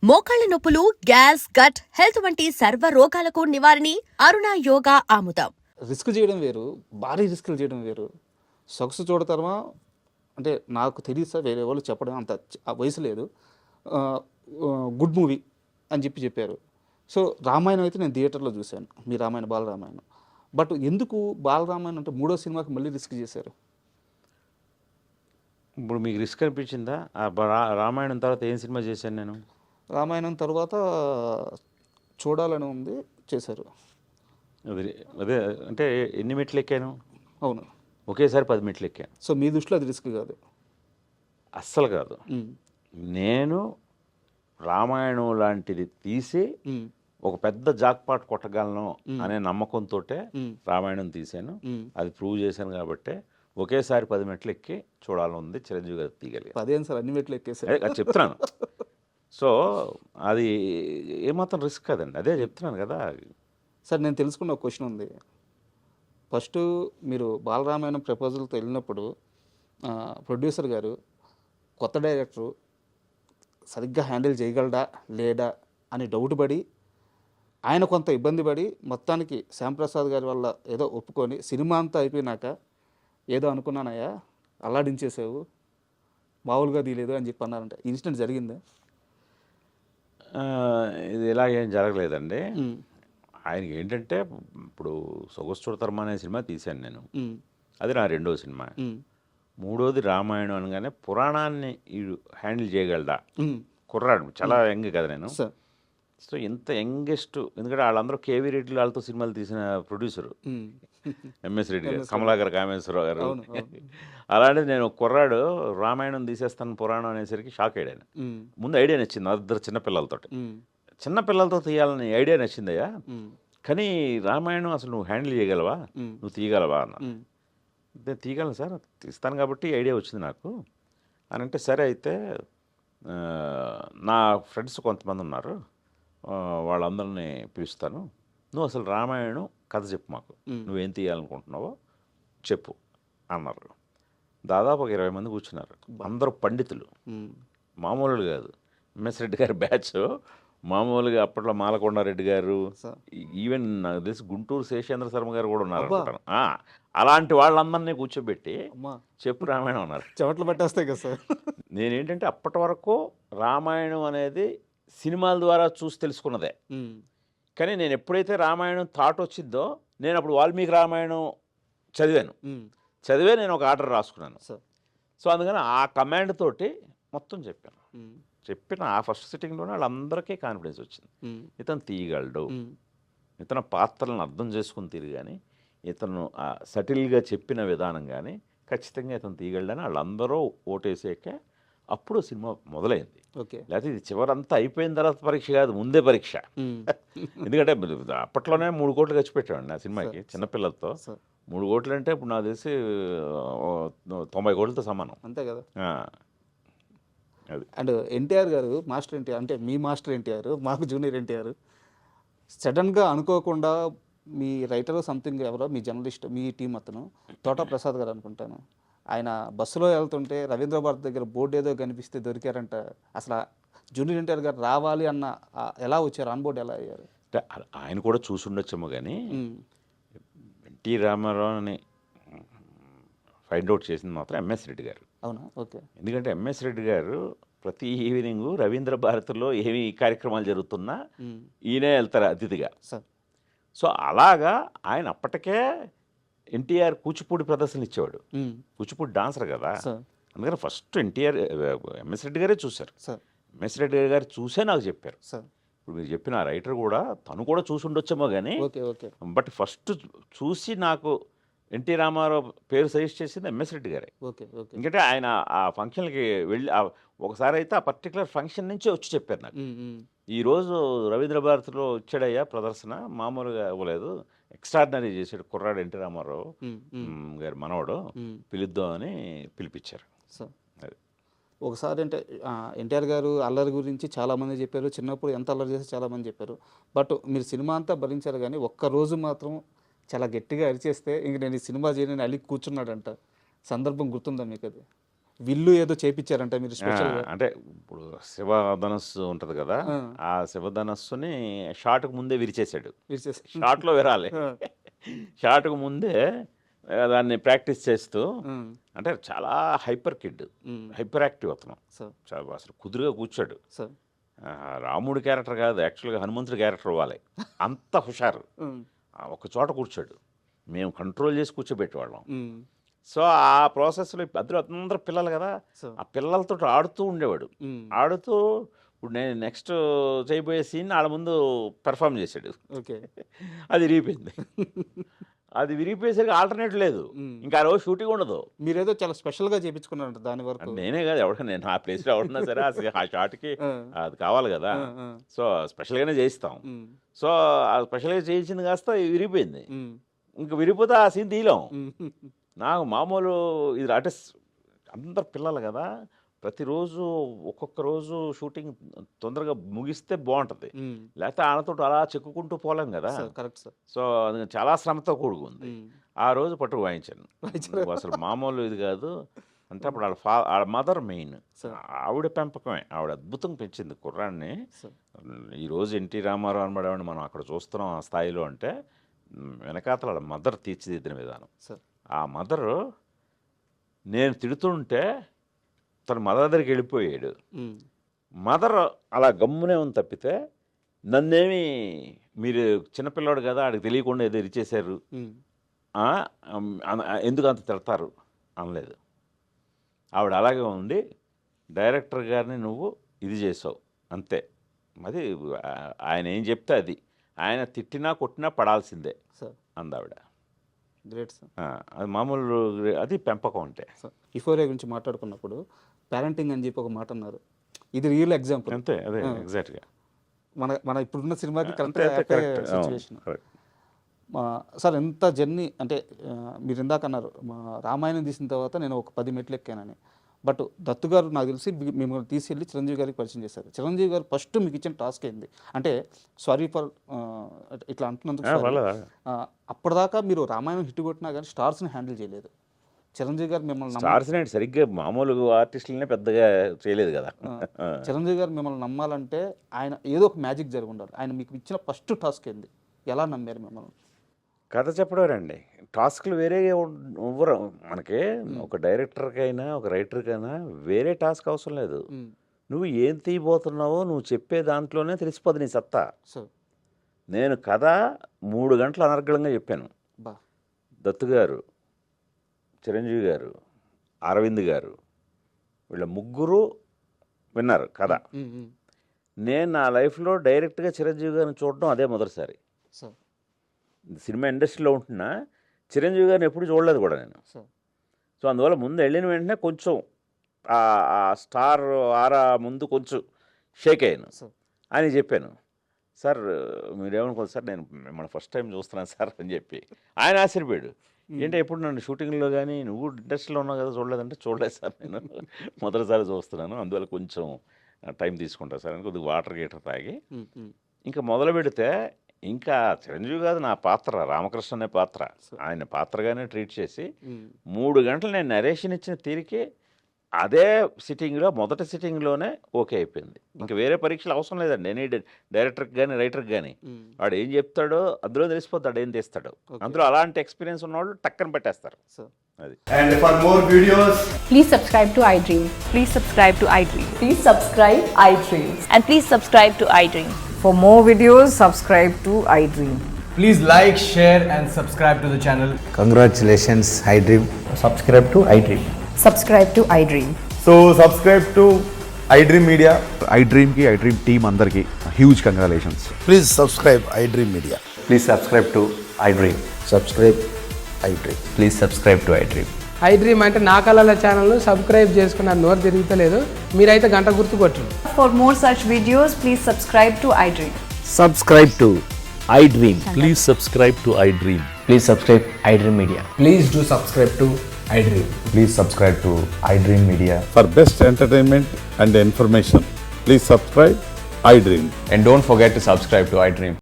మోకాళ్ల నొప్పులు, gas, gut health వంటి సర్వ రోగాలకు నివారణి అరుణ యోగా ఆముదం. రిస్క్ చేయడం వేరు, భారీ రిస్కులు చేయడం వేరు. సొగసు చూడతారమా అంటే నాకు తెలియదు సార్, వేరే వాళ్ళు చెప్పడం అంత ఆ వయసు లేదు. గుడ్ మూవీ అని చెప్పారు. సో రామాయణం అయితే నేను థియేటర్లో చూశాను, మీ రామాయణ బాలరామాయణం. బట్ ఎందుకు బాలరామాయణం అంటే మూడో సినిమాకి మళ్ళీ రిస్క్ చేశారు? ఇప్పుడు మీకు రిస్క్ అనిపించిందా? రామాయణం తర్వాత ఏం సినిమా చేశాను నేను? రామాయణం తర్వాత చూడాలని ఉంది, చేశారు. అదే అదే అంటే ఎన్ని మెట్లు ఎక్కాను? అవును, ఒకేసారి 10 మెట్లు ఎక్కాను. సో మీ దృష్టిలో అది రిస్క్ కాదు? అస్సలు కాదు. నేను రామాయణం లాంటిది తీసి ఒక పెద్ద జాక్పాట్ కొట్టగలను అనే నమ్మకంతో రామాయణం తీశాను. అది ప్రూవ్ చేశాను కాబట్టి ఒకేసారి 10 మెట్లు ఎక్కి చూడాలని ఉంది. చిరంజీవి గారు తీయగలిగారు. అదేం సార్, అన్ని మెట్లు ఎక్కేసారు? అది చెప్తున్నాను. సో అది ఏమాత్రం రిస్క్ కదండి, అదే చెప్తున్నాను కదా సార్. నేను తెలుసుకున్న ఒక క్వశ్చన్ ఉంది. ఫస్ట్ మీరు బాలరామాయణం ప్రపోజల్తో వెళ్ళినప్పుడు ప్రొడ్యూసర్ గారు కొత్త డైరెక్టరు సరిగ్గా హ్యాండిల్ చేయగలడా లేడా అని డౌట్ పడి, ఆయన కొంత ఇబ్బంది పడి మొత్తానికి శ్యాంప్రసాద్ గారి వల్ల ఏదో ఒప్పుకొని సినిమా అంతా అయిపోయినాక ఏదో అనుకున్నానయ్యా అల్లాడించేసావు, మామూలుగా తీయలేదు అని చెప్పి అన్నారంటే ఇన్సిడెంట్ జరిగిందా? ఇది ఇలాగేం జరగలేదండి. ఆయనకి ఏంటంటే ఇప్పుడు సొగసు చూడతరమా అనే సినిమా తీశాను నేను, అది నా రెండో సినిమా. మూడోది రామాయణం అనగానే పురాణాన్ని వీడు హ్యాండిల్ చేయగలడా, కుర్రాడు చాలా యంగ్ కదా నేను. సో ఇంత యంగెస్ట్, ఎందుకంటే వాళ్ళందరూ కేవీ రెడ్డి వాళ్ళతో సినిమాలు తీసిన ప్రొడ్యూసరు ఎంఎస్ రెడ్డి గారు, కమలాకర్ కామేశ్వరరావు గారు. అలాంటిది నేను కుర్రాడు రామాయణం తీసేస్తాను పురాణం అనేసరికి షాక్ అయ్యాను. ముందు ఐడియా నచ్చింది, ఇద్దరు చిన్నపిల్లలతో తీయాలని ఐడియా నచ్చిందయ్యా, కానీ రామాయణం అసలు నువ్వు హ్యాండిల్ చేయగలవా, నువ్వు తీయగలవా అన్న. నేను తీయగలను సార్, తీస్తాను కాబట్టి ఐడియా వచ్చింది నాకు అని అంటే, సరే అయితే నా ఫ్రెండ్స్ కొంతమంది ఉన్నారు, వాళ్ళందరినీ పిలుస్తాను, నువ్వు అసలు రామాయణం కథ చెప్పు మాకు, నువ్వేం తీయాలనుకుంటున్నావో చెప్పు అన్నారు. దాదాపు ఒక 20 మంది కూర్చున్నారు, అందరూ పండితులు, మామూలు కాదు. ఎంఎస్ రెడ్డి గారి బ్యాచ్ మామూలుగా అప్పట్లో మాలకొండారెడ్డి గారు, ఈవెన్ నాకు తెలిసి గుంటూరు శేషేంద్ర శర్మ గారు కూడా ఉన్నారు అనుకుంటాను. అలాంటి వాళ్ళందరినీ కూర్చోబెట్టి చెప్పు రామాయణం అన్నారు. చెమటలు పట్టేస్తాయి కదా సార్. నేనేంటంటే అప్పటి వరకు రామాయణం అనేది సినిమాల ద్వారా చూసి తెలుసుకున్నదే, కానీ నేను ఎప్పుడైతే రామాయణం థాట్ వచ్చిందో నేను అప్పుడు వాల్మీకి రామాయణం చదివే నేను ఒక ఆర్డర్ రాసుకున్నాను. సో అందుకని ఆ కమాండ్ తోటి మొత్తం చెప్పిన ఆ ఫస్ట్ సిట్టింగ్లోనే వాళ్ళందరికీ కాన్ఫిడెన్స్ వచ్చింది, ఇతను తీయగలడు, ఇతను పాత్రలను అర్థం చేసుకుని తీరు, కానీ ఇతను సటిల్గా చెప్పిన విధానం కానీ ఖచ్చితంగా ఇతను తీయగలడని వాళ్ళందరూ ఓటేసాక అప్పుడు సినిమా మొదలైంది. లేకపోతే ఇది చివరంతా అయిపోయిన తర్వాత పరీక్ష కాదు, ముందే పరీక్ష. ఎందుకంటే అప్పట్లోనే 3 కోట్లు ఖర్చు పెట్టామండి ఆ సినిమాకి, చిన్నపిల్లలతో. 3 కోట్లు అంటే ఇప్పుడు నాకు తెలిసి 90 కోట్లతో సమానం, అంతే కదా. అండ్ ఎన్టీఆర్ గారు, మాస్టర్ ఎన్టీఆర్ అంటే మీ మాస్టర్ ఎన్టీఆర్, మాకు జూనియర్ ఎన్టీఆర్, సడన్గా అనుకోకుండా మీ రైటర్ సంథింగ్ ఎవరో మీ జర్నలిస్ట్ మీ టీం అతను తోట ప్రసాద్ గారు అనుకుంటాను, ఆయన బస్సులో వెళ్తుంటే రవీంద్ర భారతి దగ్గర బోర్డు ఏదో కనిపిస్తే దొరికారంట. అసలు జూనియర్ ఎన్టీఆర్ గారు రావాలి అన్న ఎలా వచ్చారు, ఆన్ బోర్డు ఎలా అయ్యారు? ఆయన కూడా చూసి ఉండొచ్చేమో, కానీ ఎన్టీ రామారావుని ఫైండ్ అవుట్ చేసింది మాత్రం ఎంఎస్ రెడ్డి గారు. అవునా? ఓకే. ఎందుకంటే ఎంఎస్ రెడ్డి గారు ప్రతి ఈవినింగ్ రవీంద్ర భారతిలో ఏమి కార్యక్రమాలు జరుగుతున్నా ఈయనే వెళ్తారు అతిథిగా. సో అలాగా ఆయన అప్పటికే ఎన్టీఆర్ కూచిపూడి ప్రదర్శన ఇచ్చేవాడు, కూచిపూడి డాన్సర్ కదా. అందుకని ఫస్ట్ ఎంఎస్ రెడ్డి గారే చూశారు. ఎంఎస్ రెడ్డి గారు చూసే నాకు చెప్పారు. ఇప్పుడు మీరు చెప్పిన రైటర్ కూడా తను కూడా చూసి ఉండొచ్చేమో, కానీ బట్ ఫస్ట్ చూసి నాకు ఎన్టీ రామారావు పేరు సజెస్ట్ చేసింది ఎంఎస్ రెడ్డి గారే. ఎందుకంటే ఆయన ఆ ఫంక్షన్కి వెళ్ళి ఒకసారి అయితే ఆ పర్టికులర్ ఫంక్షన్ నుంచే వచ్చి చెప్పారు నాకు, ఈరోజు రవీంద్ర భారతిలో వచ్చాడయ్యా ప్రదర్శన, మామూలుగా ఇవ్వలేదు, ఎక్స్ట్రాడినరీ చేశాడు కుర్రాడు ఎన్టీ రామారావు గారి మనవడు, పిలుద్దామని పిలిపించారు. ఒకసారి అంటే ఎన్టీఆర్ గారు అల్లరి గురించి చాలామంది చెప్పారు, చిన్నప్పుడు ఎంత అల్లరి చేసి చాలామంది చెప్పారు. బట్ మీరు సినిమా అంతా భరించారు, కానీ ఒక్కరోజు మాత్రం చాలా గట్టిగా అరిచేస్తే ఇంక నేను ఈ సినిమా చేయని అలిగి కూర్చున్నాడంట. సందర్భం గుర్తుందా మీకు? అది విల్లు ఏదో చేపించారంట మీరు స్పెషల్ అంటే ఇప్పుడు శివధనస్సు ఉంటుంది కదా, ఆ శివధనస్సుని షాట్కు ముందే విరిచేశాడు. షాట్లో విరాలి, షాట్కు ముందే దాన్ని ప్రాక్టీస్ చేస్తూ, అంటే చాలా హైపర్ కిడ్, హైపర్ యాక్టివ్ అతను, అసలు కుదురుగా కూర్చోడు. రాముడి క్యారెక్టర్ కాదు, యాక్చువల్గా హనుమంతుడి క్యారెక్టర్ ఇవ్వాలి, అంత హుషారు. ఒక చోట కూర్చోడు, మేము కంట్రోల్ చేసి కూర్చోబెట్టేవాళ్ళం. సో ఆ ప్రాసెస్లో అందులో అందరూ పిల్లలు కదా, ఆ పిల్లలతో ఆడుతూ ఉండేవాడు. ఆడుతూ ఇప్పుడు నేను నెక్స్ట్ చేయబోయే సీన్ వాళ్ళ ముందు పెర్ఫామ్ చేశాడు. ఓకే, అది విరిగిపోయింది. అది విరిగిపోయేసరికి ఆల్టర్నేట్ లేదు, ఇంకా ఆ రోజు షూటింగ్ ఉండదు. మీరేదో చాలా స్పెషల్గా చేయించుకున్నారంట దాని వరకు. నేనే కాదు, ఎవరికైనా నేను ఆ ప్లేస్లో ఎవరన్నా సరే ఆ షాట్కి అది కావాలి కదా, సో స్పెషల్గానే చేయిస్తాం. సో ఆ స్పెషల్గా చేయించింది కాస్త విరిగిపోయింది. ఇంకా విరిగిపోతే ఆ సీన్ తీయలేం. నాకు మామూలు ఇది అంటే అందరు పిల్లలు కదా, ప్రతిరోజు ఒక్కొక్క రోజు షూటింగ్ తొందరగా ముగిస్తే బాగుంటుంది, లేకపోతే వాళ్ళతో అలా చెక్కుకుంటూ పోలేం కదా. Correct sir. సో అది చాలా శ్రమతో కూడుకుంది. ఆ రోజు పట్టుకు వాయించాను, అసలు మామూలు ఇది కాదు. అంటే అప్పుడు వాళ్ళ మదర్ మెయిన్, ఆవిడ పెంపకమే, ఆవిడ అద్భుతంగా పెంచింది కుర్రాన్ని. ఈరోజు ఎన్టీ రామారావు అనబడేవాడిని మనం అక్కడ చూస్తున్నాం ఆ స్థాయిలో, అంటే వెనకాతల వాళ్ళ మదర్ తీర్చిదిద్దిన విధానం. ఆ మదరు నేను తిడుతుంటే తన మదర్ దగ్గరికి వెళ్ళిపోయాడు. మదర్ అలా గమ్మునే ఉంది తప్పితే నన్నేమి మీరు చిన్నపిల్లాడు కదా ఆడికి తెలియకుండా ఏదో ఇరిచేశారు, ఎందుకు అంత తిడతారు అనలేదు. ఆవిడ అలాగే ఉంది, డైరెక్టర్ గారిని నువ్వు ఇది చేసావు అంతే, అది ఆయన ఏం చెప్తే అది, ఆయన తిట్టినా కొట్టినా పడాల్సిందే అందావిడ. Great sir. అది మామూలు, అది పెంపకం అంటే. ఇఫోరియా గురించి మాట్లాడుకున్నప్పుడు పేరెంటింగ్ అని చెప్పి ఒక మాట అన్నారు, ఇది రియల్ ఎగ్జాంపుల్. అంతే, అదే ఎగ్జాక్ట్గా మన ఇప్పుడున్న సినిమాకి కరెక్ట్ సిచ్యువేషన్. సార్ ఎంత జర్నీ అంటే మీరు ఇందాక అన్నారు రామాయణం తీసిన తర్వాత నేను ఒక 10 మెట్లు ఎక్కానని, బట్ దత్తు గారు నాకు తెలిసి మిమ్మల్ని తీసుకెళ్ళి చిరంజీవి గారికి పరిచయం చేశారు. చిరంజీవి గారు ఫస్ట్ మీకు ఇచ్చిన టాస్క్ ఏంది అంటే, సారీ ఫర్ ఇట్లా అంటున్నందుకు, అప్పటిదాకా మీరు రామాయణం హిట్ కొట్టినా కానీ స్టార్స్ని హ్యాండిల్ చేయలేదు. చిరంజీవి గారు మిమ్మల్ని స్టార్స్ని సరిగ్గా మామూలు ఆర్టిస్టులనే పెద్దగా చేయలేదు కదా. చిరంజీవి గారు మిమ్మల్ని నమ్మాలంటే ఆయన ఏదో ఒక మ్యాజిక్ జరిగి ఉండాలి. ఆయన మీకు ఇచ్చిన ఫస్ట్ టాస్క్ ఏంది, ఎలా నమ్మారు మిమ్మల్ని? కథ చెప్పడమేనండి, టాస్క్లు వేరే ఇవ్వరు మనకి. ఒక డైరెక్టర్కైనా ఒక రైటర్కైనా వేరే టాస్క్ అవసరం లేదు. నువ్వు ఏం తీయబోతున్నావో నువ్వు చెప్పే దాంట్లోనే తెలిసిపోదు నీ సత్తా. నేను కథ 3 గంటలు అనర్గళంగా చెప్పాను. దత్తు గారు, చిరంజీవి గారు, అరవింద్ గారు, వీళ్ళ ముగ్గురు విన్నారు కథ. నేను నా లైఫ్లో డైరెక్ట్గా చిరంజీవి గారిని చూడడం అదే మొదటిసారి. సినిమా ఇండస్ట్రీలో ఉంటున్నా చిరంజీవి గారిని ఎప్పుడు చూడలేదు కూడా నేను. సో అందువల్ల ముందు వెళ్ళిన వెంటనే కొంచెం ఆ స్టార్ ఆరా ముందు కొంచెం షేక్ అయ్యాను అని చెప్పాను. సార్ మీరేమనుకోదు సార్, నేను మిమ్మల్ని ఫస్ట్ టైం చూస్తున్నాను సార్ అని చెప్పి ఆయన ఆశ్చర్యపోయాడు. ఏంటంటే ఎప్పుడు నన్ను షూటింగ్లో కానీ నువ్వు ఇండస్ట్రీలో ఉన్నావు కదా చూడలేదంటే, చూడలేదు సార్ నేను మొదటిసారి చూస్తున్నాను, అందువల్ల కొంచెం టైం తీసుకుంటాను సార్ అని కొద్దిగా వాటర్ గీటర్ తాగి ఇంకా మొదలు పెడితే, ఇంకా చిరంజీవి కాదు నా పాత్ర, రామకృష్ణ అనే పాత్ర, ఆయన పాత్రగానే ట్రీట్ చేసి 3 గంటలు నేను నరేషన్ ఇచ్చిన తీరికే అదే సిట్టింగ్లో మొదటి సిట్టింగ్లోనే ఓకే అయిపోయింది. ఇంకా వేరే పరీక్షలు అవసరం లేదండి. ఎనీ డైరెక్టర్కి కానీ రైటర్కి కానీ వాడు ఏం చెప్తాడో అందులో తెలిసిపోతాడు ఏం తీస్తాడో. అందులో అలాంటి ఎక్స్పీరియన్స్ ఉన్నవాళ్ళు టక్కన పెట్టేస్తారు. అది. And for more videos, please subscribe to iDream. Please subscribe to iDream. Please subscribe iDream. And please subscribe to iDream. For more videos, subscribe to iDream. please like, share and subscribe to the channel. Congratulations, iDream. Subscribe to iDream. Subscribe to iDream. So subscribe to iDream Media. iDream ki iDream team andarki huge congratulations. Please subscribe iDream Media. Please subscribe to iDream. Subscribe iDream. Please subscribe to iDream. iDream అంటే నా కళల ఛానల్ను subscribe చేసుకున్న నోరు తిరుగుతలేదు, మీరైతే గంట గుర్తు కొట్టండి. For more such videos, please subscribe to iDream. Subscribe to iDream. Please subscribe to iDream. Please subscribe iDream Media. Please do subscribe to iDream. Please subscribe to iDream Media. For best entertainment and information, please subscribe iDream. And don't forget to subscribe to iDream.